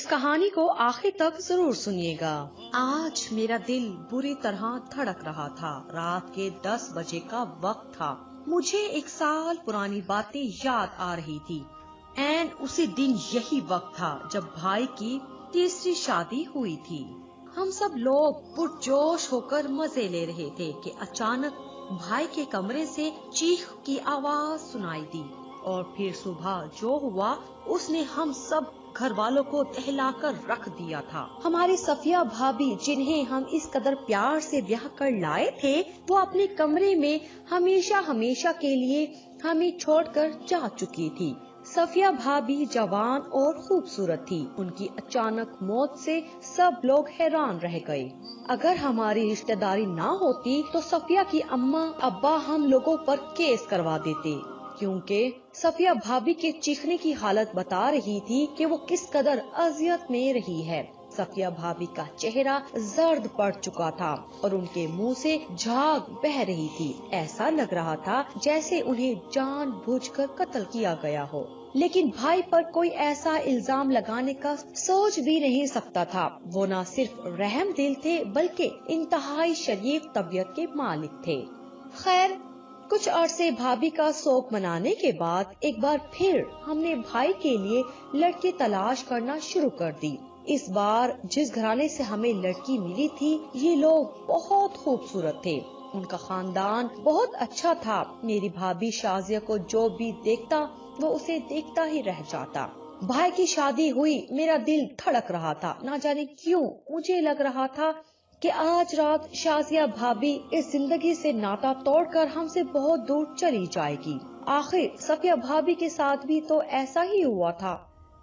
کہانی کو آخر تک ضرور سنیے گا۔ آج میرا دل بری طرح دھڑک رہا تھا۔ رات کے 10 بجے کا وقت تھا۔ مجھے 1 سال پرانی باتیں یاد آ رہی تھی۔ عین اسی دن یہی وقت تھا جب بھائی کی تیسری شادی ہوئی تھی۔ ہم سب لوگ پرجوش ہو کر مزے لے رہے تھے کہ اچانک بھائی کے کمرے سے چیخ کی آواز سنائی دی، اور پھر صبح جو ہوا اس نے ہم سب گھر والوں کو دہلا کر رکھ دیا تھا۔ ہماری صفیہ بھابھی، جنہیں ہم اس قدر پیار سے بیاہ کر لائے تھے، وہ اپنے کمرے میں ہمیشہ کے لیے ہمیں چھوڑ کر جا چکی تھی۔ صفیہ بھابھی جوان اور خوبصورت تھی۔ ان کی اچانک موت سے سب لوگ حیران رہ گئے۔ اگر ہماری رشتہ داری نہ ہوتی تو صفیہ کی اماں ابا ہم لوگوں پر کیس کروا دیتے، کیونکہ صفیہ بھابھی کے چیخنے کی حالت بتا رہی تھی کہ وہ کس قدر اذیت میں رہی ہے۔ صفیہ بھابھی کا چہرہ زرد پڑ چکا تھا اور ان کے منہ سے جھاگ بہ رہی تھی۔ ایسا لگ رہا تھا جیسے انہیں جان بوجھ کر قتل کیا گیا ہو، لیکن بھائی پر کوئی ایسا الزام لگانے کا سوچ بھی نہیں سکتا تھا۔ وہ نہ صرف رحم دل تھے بلکہ انتہائی شریف طبیعت کے مالک تھے۔ خیر، کچھ عرصے بھابھی کا سوگ منانے کے بعد ایک بار پھر ہم نے بھائی کے لیے لڑکی تلاش کرنا شروع کر دی۔ اس بار جس گھرانے سے ہمیں لڑکی ملی تھی، یہ لوگ بہت خوبصورت تھے۔ ان کا خاندان بہت اچھا تھا۔ میری بھابھی شازیہ کو جو بھی دیکھتا وہ اسے دیکھتا ہی رہ جاتا۔ بھائی کی شادی ہوئی، میرا دل دھڑک رہا تھا۔ نہ جانے کیوں مجھے لگ رہا تھا کہ آج رات شازیہ بھابھی اس زندگی سے ناتا توڑ کر ہم سے بہت دور چلی جائے گی۔ آخر صفیہ بھابھی کے ساتھ بھی تو ایسا ہی ہوا تھا۔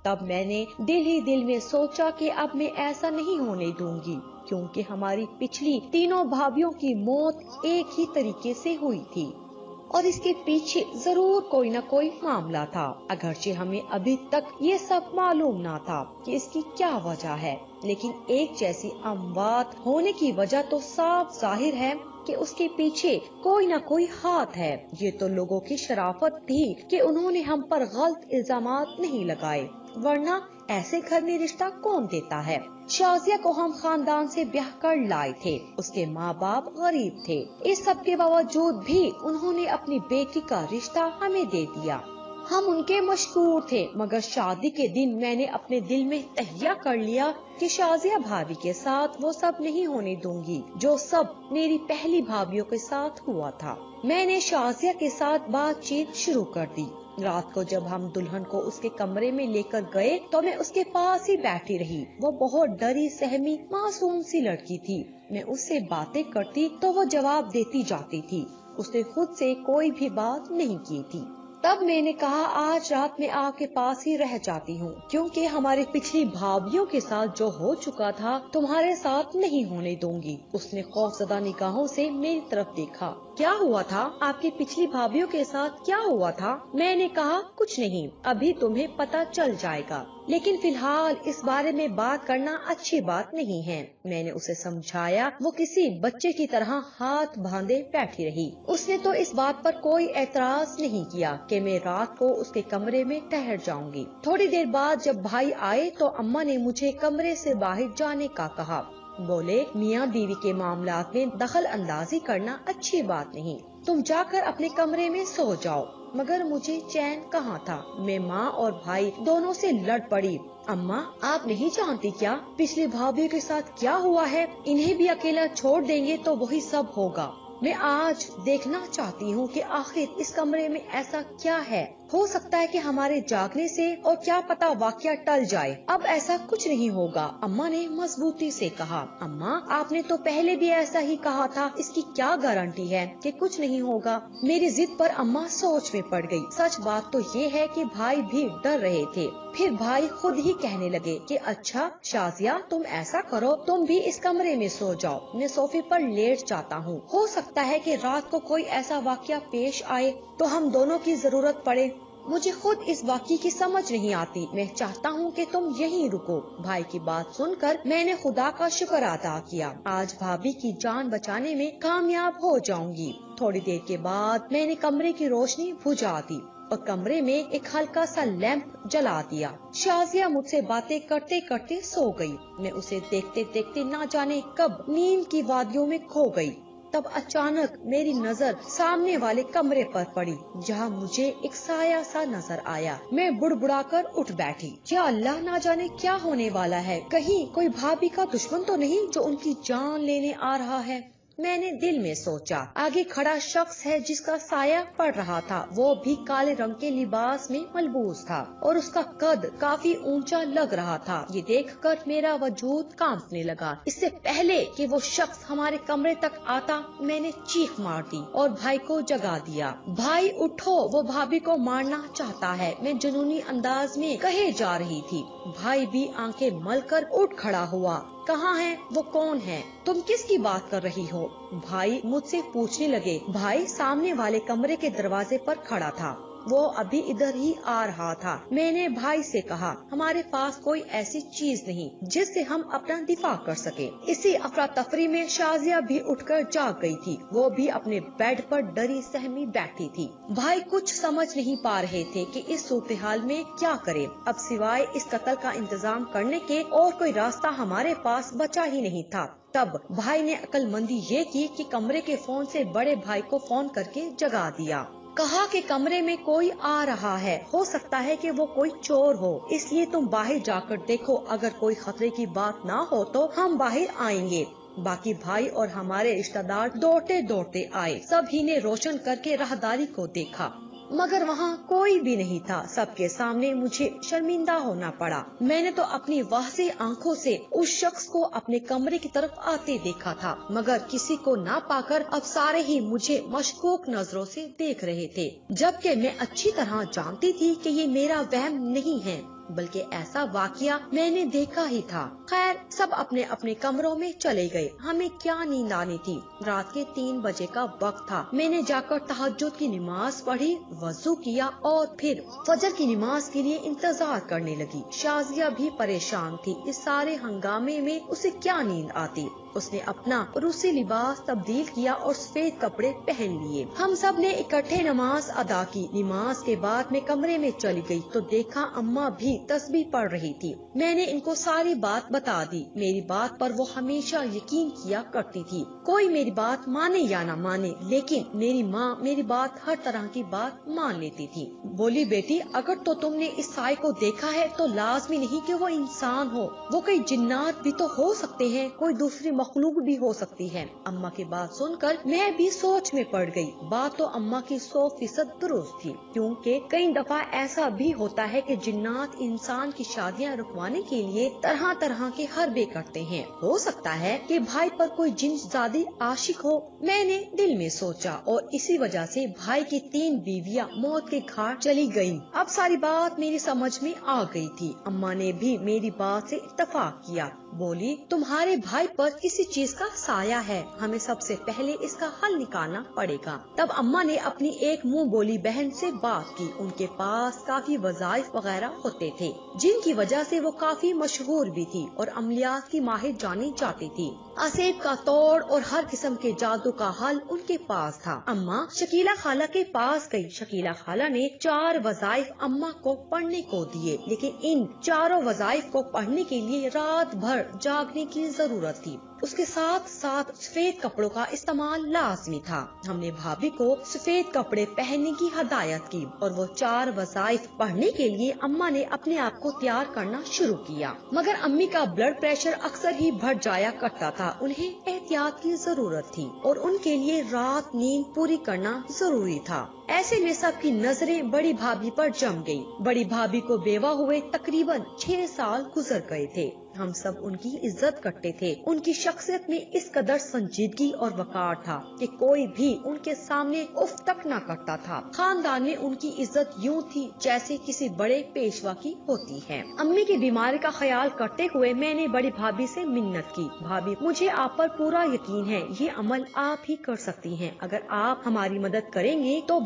تب میں نے دل ہی دل میں سوچا کہ اب میں ایسا نہیں ہونے دوں گی، کیونکہ ہماری پچھلی تینوں بھابھیوں کی موت ایک ہی طریقے سے ہوئی تھی، اور اس کے پیچھے ضرور کوئی نہ کوئی معاملہ تھا، اگرچہ ہمیں ابھی تک یہ سب معلوم نہ تھا کہ اس کی کیا وجہ ہے، لیکن ایک جیسی اموات ہونے کی وجہ تو صاف ظاہر ہے کہ اس کے پیچھے کوئی نہ کوئی ہاتھ ہے۔ یہ تو لوگوں کی شرافت تھی کہ انہوں نے ہم پر غلط الزامات نہیں لگائے، ورنہ ایسے گھر میں رشتہ کون دیتا ہے؟ شازیہ کو ہم خاندان سے بیاہ کر لائے تھے، اس کے ماں باپ غریب تھے، اس سب کے باوجود بھی انہوں نے اپنی بیٹی کا رشتہ ہمیں دے دیا۔ ہم ان کے مشکور تھے، مگر شادی کے دن میں نے اپنے دل میں تہیہ کر لیا کہ شازیہ بھابھی کے ساتھ وہ سب نہیں ہونے دوں گی جو سب میری پہلی بھابھیوں کے ساتھ ہوا تھا۔ میں نے شازیہ کے ساتھ بات چیت شروع کر دی۔ رات کو جب ہم دلہن کو اس کے کمرے میں لے کر گئے تو میں اس کے پاس ہی بیٹھی رہی۔ وہ بہت ڈری سہمی معصوم سی لڑکی تھی۔ میں اس سے باتیں کرتی تو وہ جواب دیتی جاتی تھی، اس نے خود سے کوئی بھی بات نہیں کی تھی۔ تب میں نے کہا آج رات میں آپ کے پاس ہی رہ جاتی ہوں، کیونکہ ہماری پچھلی بھابھیوں کے ساتھ جو ہو چکا تھا تمہارے ساتھ نہیں ہونے دوں گی۔ اس نے خوفزدہ نگاہوں سے میری طرف دیکھا۔ کیا ہوا تھا؟ آپ کی پچھلی بھابھیوں کے ساتھ کیا ہوا تھا؟ میں نے کہا کچھ نہیں، ابھی تمہیں پتہ چل جائے گا، لیکن فی الحال اس بارے میں بات کرنا اچھی بات نہیں ہے۔ میں نے اسے سمجھایا۔ وہ کسی بچے کی طرح ہاتھ باندھے بیٹھی رہی۔ اس نے تو اس بات پر کوئی اعتراض نہیں کیا کہ میں رات کو اس کے کمرے میں ٹھہر جاؤں گی۔ تھوڑی دیر بعد جب بھائی آئے تو اماں نے مجھے کمرے سے باہر جانے کا کہا۔ بولے میاں بیوی کے معاملات میں دخل اندازی کرنا اچھی بات نہیں، تم جا کر اپنے کمرے میں سو جاؤ۔ مگر مجھے چین کہاں تھا، میں ماں اور بھائی دونوں سے لڑ پڑی۔ اماں، آپ نہیں جانتی کیا پچھلی بھابھیوں کے ساتھ کیا ہوا ہے؟ انہیں بھی اکیلا چھوڑ دیں گے تو وہی سب ہوگا۔ میں آج دیکھنا چاہتی ہوں کہ آخر اس کمرے میں ایسا کیا ہے۔ ہو سکتا ہے کہ ہمارے جاگنے سے اور کیا پتا واقعہ ٹل جائے۔ اب ایسا کچھ نہیں ہوگا، اماں نے مضبوطی سے کہا۔ اماں، آپ نے تو پہلے بھی ایسا ہی کہا تھا، اس کی کیا گارنٹی ہے کہ کچھ نہیں ہوگا؟ میری ضد پر اماں سوچ میں پڑ گئی۔ سچ بات تو یہ ہے کہ بھائی بھی ڈر رہے تھے۔ پھر بھائی خود ہی کہنے لگے کہ اچھا شازیہ، تم ایسا کرو، تم بھی اس کمرے میں سو جاؤ، میں صوفے پر لیٹ جاتا ہوں۔ ہو سکتا ہے کہ رات کو کوئی ایسا واقعہ پیش آئے تو ہم دونوں کی ضرورت پڑے۔ مجھے خود اس واقعے کی سمجھ نہیں آتی، میں چاہتا ہوں کہ تم یہیں رکو۔ بھائی کی بات سن کر میں نے خدا کا شکر ادا کیا، آج بھابھی کی جان بچانے میں کامیاب ہو جاؤں گی۔ تھوڑی دیر کے بعد میں نے کمرے کی روشنی بجھا دی۔ اور کمرے میں ایک ہلکا سا لیمپ جلا دیا۔ شازیہ مجھ سے باتیں کرتے کرتے سو گئی۔ میں اسے دیکھتے دیکھتے نہ جانے کب نیند کی وادیوں میں کھو گئی۔ تب اچانک میری نظر سامنے والے کمرے پر پڑی جہاں مجھے ایک سایہ سا نظر آیا۔ میں بڑبڑا کر اٹھ بیٹھی۔ یا اللہ، نہ جانے کیا ہونے والا ہے، کہیں کوئی بھابھی کا دشمن تو نہیں جو ان کی جان لینے آ رہا ہے۔ میں نے دل میں سوچا، آگے کھڑا شخص ہے جس کا سایہ پڑ رہا تھا، وہ بھی کالے رنگ کے لباس میں ملبوس تھا اور اس کا قد کافی اونچا لگ رہا تھا۔ یہ دیکھ کر میرا وجود کانپنے لگا۔ اس سے پہلے کہ وہ شخص ہمارے کمرے تک آتا، میں نے چیخ مار دی اور بھائی کو جگا دیا۔ بھائی اٹھو، وہ بھابھی کو مارنا چاہتا ہے، میں جنونی انداز میں کہے جا رہی تھی۔ بھائی بھی آنکھیں مل کر اٹھ کھڑا ہوا۔ کہاں ہے وہ؟ کون ہے؟ تم کس کی بات کر رہی ہو؟ بھائی مجھ سے پوچھنے لگے۔ بھائی سامنے والے کمرے کے دروازے پر کھڑا تھا، وہ ابھی ادھر ہی آ رہا تھا۔ میں نے بھائی سے کہا، ہمارے پاس کوئی ایسی چیز نہیں جس سے ہم اپنا دفاع کر سکے۔ اسی افراتفری میں شازیہ بھی اٹھ کر جاگ گئی تھی، وہ بھی اپنے بیڈ پر ڈری سہمی بیٹھی تھی۔ بھائی کچھ سمجھ نہیں پا رہے تھے کہ اس صورتحال میں کیا کرے۔ اب سوائے اس قتل کا انتظام کرنے کے اور کوئی راستہ ہمارے پاس بچا ہی نہیں تھا۔ تب بھائی نے عقل مندی یہ کی کہ کمرے کے فون سے بڑے بھائی کو فون کر کے جگا دیا۔ کہا کہ کمرے میں کوئی آ رہا ہے، ہو سکتا ہے کہ وہ کوئی چور ہو، اس لیے تم باہر جا کر دیکھو، اگر کوئی خطرے کی بات نہ ہو تو ہم باہر آئیں گے۔ باقی بھائی اور ہمارے رشتہ دار دوڑتے دوڑتے آئے۔ سبھی نے روشن کر کے راہداری کو دیکھا مگر وہاں کوئی بھی نہیں تھا۔ سب کے سامنے مجھے شرمندہ ہونا پڑا۔ میں نے تو اپنی واضح آنکھوں سے اس شخص کو اپنے کمرے کی طرف آتے دیکھا تھا، مگر کسی کو نہ پا کر اب سارے ہی مجھے مشکوک نظروں سے دیکھ رہے تھے، جبکہ میں اچھی طرح جانتی تھی کہ یہ میرا وہم نہیں ہے بلکہ ایسا واقعہ میں نے دیکھا ہی تھا۔ خیر، سب اپنے اپنے کمروں میں چلے گئے۔ ہمیں کیا نیند آنی تھی، رات کے 3 بجے کا وقت تھا۔ میں نے جا کر تہجد کی نماز پڑھی، وضو کیا اور پھر فجر کی نماز کے لیے انتظار کرنے لگی۔ شازیہ بھی پریشان تھی، اس سارے ہنگامے میں اسے کیا نیند آتی۔ اس نے اپنا روسی لباس تبدیل کیا اور سفید کپڑے پہن لیے۔ ہم سب نے اکٹھے نماز ادا کی۔ نماز کے بعد میں کمرے میں چلی گئی تو دیکھا اماں بھی تسبیح پڑھ رہی تھی۔ میں نے ان کو ساری بات بتا دی۔ میری بات پر وہ ہمیشہ یقین کیا کرتی تھی، کوئی میری بات مانے یا نہ مانے، لیکن میری ماں میری بات ہر طرح کی بات مان لیتی تھی۔ بولی، بیٹی، اگر تو تم نے اس سائے کو دیکھا ہے تو لازمی نہیں کہ وہ انسان ہو، وہ کئی جنات بھی تو ہو سکتے ہیں، کوئی دوسری مخلوق بھی ہو سکتی ہے۔ اماں کی بات سن کر میں بھی سوچ میں پڑ گئی۔ بات تو اماں کی 100% درست تھی، کیونکہ کئی دفعہ ایسا بھی ہوتا ہے کہ جنات انسان کی شادیاں رکوانے کے لیے طرح طرح کے حربے کرتے ہیں۔ ہو سکتا ہے کہ بھائی پر کوئی جن زادی عاشق ہو، میں نے دل میں سوچا، اور اسی وجہ سے بھائی کی 3 بیویاں موت کے گھاٹ چلی گئیں۔ اب ساری بات میری سمجھ میں آ گئی تھی۔ اماں نے بھی میری بات سے اتفاق کیا۔ بولی، تمہارے بھائی پر کسی چیز کا سایہ ہے، ہمیں سب سے پہلے اس کا حل نکالنا پڑے گا۔ تب اماں نے اپنی ایک منہ بولی بہن سے بات کی۔ ان کے پاس کافی وظائف وغیرہ ہوتے تھے جن کی وجہ سے وہ کافی مشہور بھی تھی اور عملیات کی ماہر جانی جاتی تھی۔ اسیب کا توڑ اور ہر قسم کے جادو کا حل ان کے پاس تھا۔ اماں شکیلہ خالہ کے پاس گئی۔ شکیلہ خالہ نے 4 وظائف اماں کو پڑھنے کو دیے، لیکن ان 4 وظائف کو پڑھنے کے لیے رات بھر جاگنے کی ضرورت تھی۔ اس کے ساتھ ساتھ سفید کپڑوں کا استعمال لازمی تھا۔ ہم نے بھابھی کو سفید کپڑے پہننے کی ہدایت کی اور وہ 4 وظائف پڑھنے کے لیے اماں نے اپنے آپ کو تیار کرنا شروع کیا، مگر امی کا بلڈ پریشر اکثر ہی بڑھ جایا کرتا تھا۔ انہیں احتیاط کی ضرورت تھی اور ان کے لیے رات نیند پوری کرنا ضروری تھا۔ ایسے میں سب کی نظریں بڑی بھابھی پر جم گئی۔ بڑی بھابھی کو بیوہ ہوئے تقریباً 6 سال گزر گئے تھے۔ ہم سب ان کی عزت کرتے تھے۔ ان کی شخصیت میں اس قدر سنجیدگی اور وقار تھا کہ کوئی بھی ان کے سامنے اف تک نہ کرتا تھا۔ خاندان میں ان کی عزت یوں تھی جیسے کسی بڑے پیشوا کی ہوتی ہے۔ امی کی بیماری کا خیال کرتے ہوئے میں نے بڑی بھابھی سے منت کی، بھابھی، مجھے آپ پر پورا یقین ہے، یہ عمل آپ ہی کر سکتی ہیں۔ اگر آپ ہماری مدد کریں گے تو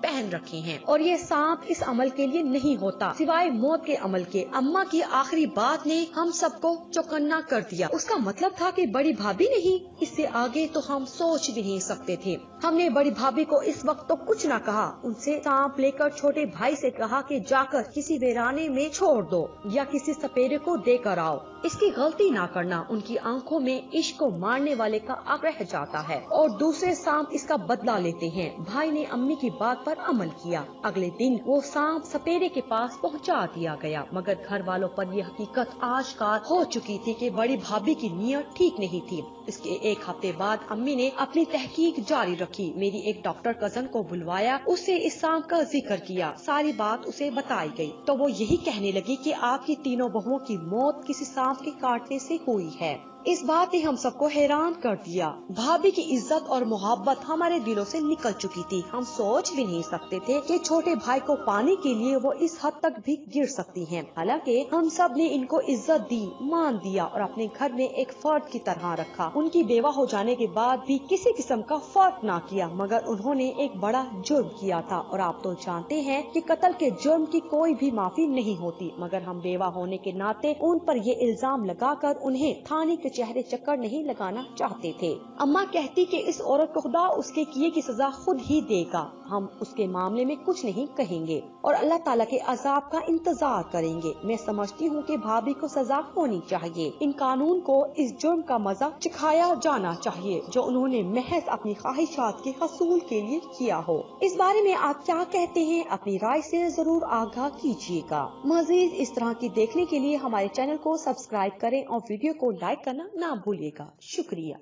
پہن رکھے ہیں اور یہ سانپ اس عمل کے لیے نہیں ہوتا سوائے موت کے عمل کے۔ اماں کی آخری بات نے ہم سب کو چوکنا کر دیا۔ اس کا مطلب تھا کہ بڑی بھابھی نہیں؟ اس سے آگے تو ہم سوچ بھی نہیں سکتے تھے۔ ہم نے بڑی بھابھی کو اس وقت تو کچھ نہ کہا، ان سے سانپ لے کر چھوٹے بھائی سے کہا کہ جا کر کسی ویرانے میں چھوڑ دو یا کسی سپیرے کو دے کر آؤ۔ اس کی غلطی نہ کرنا۔ ان کی آنکھوں میں عشق کو مارنے والے کا آگ رہ جاتا ہے اور دوسرے سانپ اس کا بدلہ لیتے ہیں۔ بھائی نے امی کی بات پر عمل کیا۔ اگلے دن وہ سانپ سپیرے کے پاس پہنچا دیا گیا، مگر گھر والوں پر یہ حقیقت آشکار ہو چکی تھی کہ بڑی بھابھی کی نیت ٹھیک نہیں تھی۔ اس کے ایک ہفتے بعد امی نے اپنی تحقیق جاری رکھی۔ میری ایک ڈاکٹر کزن کو بلوایا، اسے اس سانپ کا ذکر کیا، ساری بات اسے بتائی گئی تو وہ یہی کہنے لگی کہ آپ کی تینوں بہوؤں کی موت کسی سانپ کے کاٹنے سے ہوئی ہے۔ اس بات نے ہم سب کو حیران کر دیا۔ بھابھی کی عزت اور محبت ہمارے دلوں سے نکل چکی تھی۔ ہم سوچ بھی نہیں سکتے تھے کہ چھوٹے بھائی کو پانے کے لیے وہ اس حد تک بھی گر سکتی ہیں۔ حالانکہ ہم سب نے ان کو عزت دی، مان دیا اور اپنے گھر میں ایک فرد کی طرح رکھا۔ ان کی بیوہ ہو جانے کے بعد بھی کسی قسم کا فرق نہ کیا، مگر انہوں نے ایک بڑا جرم کیا تھا اور آپ تو جانتے ہیں کہ قتل کے جرم کی کوئی بھی معافی نہیں ہوتی، مگر ہم بیوہ ہونے کے ناطے ان پر یہ الزام لگا کر انہیں تھانے کے چہرے چکر نہیں لگانا چاہتے تھے۔ اماں کہتی کہ اس عورت کو خدا اس کے کیے کی سزا خود ہی دے گا، ہم اس کے معاملے میں کچھ نہیں کہیں گے اور اللہ تعالیٰ کے عذاب کا انتظار کریں گے۔ میں سمجھتی ہوں کہ بھابھی کو سزا ہونی چاہیے۔ ان قانون کو اس جرم کا مزہ چکھایا جانا چاہیے جو انہوں نے محض اپنی خواہشات کے حصول کے لیے کیا ہو۔ اس بارے میں آپ کیا کہتے ہیں؟ اپنی رائے سے ضرور آگاہ کیجیے گا۔ مزید اس طرح کی دیکھنے کے لیے ہمارے چینل کو سبسکرائب کریں اور ویڈیو کو لائک کرنا نہ بھولیے گا۔ شکریہ۔